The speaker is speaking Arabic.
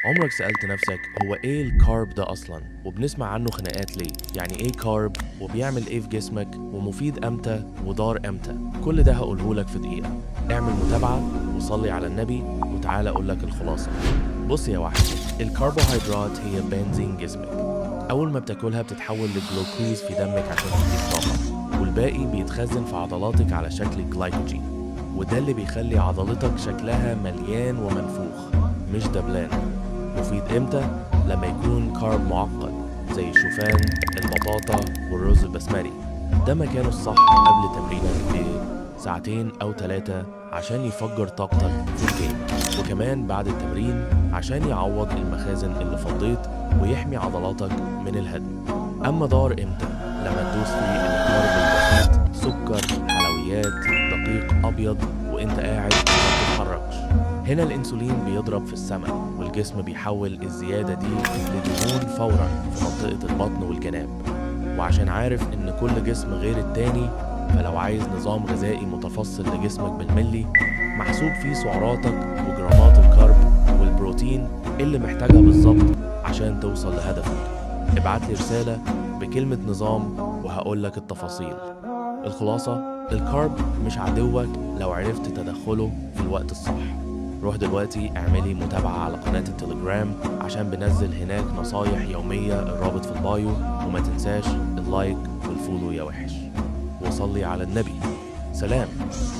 عمرك سألت نفسك هو ايه الكارب ده اصلا؟ وبنسمع عنه خناقات ليه؟ يعني ايه كارب وبيعمل ايه في جسمك ومفيد امتى وضار امتى؟ كل ده هقولهولك في دقيقة. اعمل متابعة وصلي على النبي وتعالى اقولك الخلاصة. بص يا وحش، الكربوهيدرات هي بنزين جسمك. اول ما بتاكلها بتتحول لجلوكوز في دمك عشان تديك طاقة، والباقي بيتخزن في عضلاتك على شكل جلايكوجين، وده اللي بيخلي عضلتك شكلها مليان ومنفوخ مش دبلان. مفيد امتى؟ لما يكون كارب معقد زي الشوفان، البطاطا والرز البسمتي. ده مكانه الصح قبل تمرينك بساعتين أو 3 عشان يفجر طاقتك في الجيم، وكمان بعد التمرين عشان يعوض المخازن اللي فضيت ويحمي عضلاتك من الهدم. أما ضار امتى؟ لما تدوس فيه الكارب البسيط، سكر، حلويات، دقيق أبيض، وانت قاعد ما بتتحركش. هنا الانسولين بيضرب في السماء، والجسم بيحول الزيادة دي لدهون فورا في منطقة البطن والجناب. وعشان عارف ان كل جسم غير التاني، فلو عايز نظام غذائي متفصل لجسمك بالملي، محسوب فيه سعراتك وجرامات الكارب والبروتين اللي محتاجها بالظبط عشان توصل لهدفك. ابعتلي رسالة بكلمة نظام وهقولك التفاصيل. الخلاصة، الكارب مش عدوك لو عرفت تدخله في الوقت الصح. روح دلوقتي اعملي متابعة على قناة التليجرام عشان بنزل هناك نصايح يومية، الرابط في البايو. وما تنساش اللايك والفولو يا وحش، وصلي على النبي. سلام.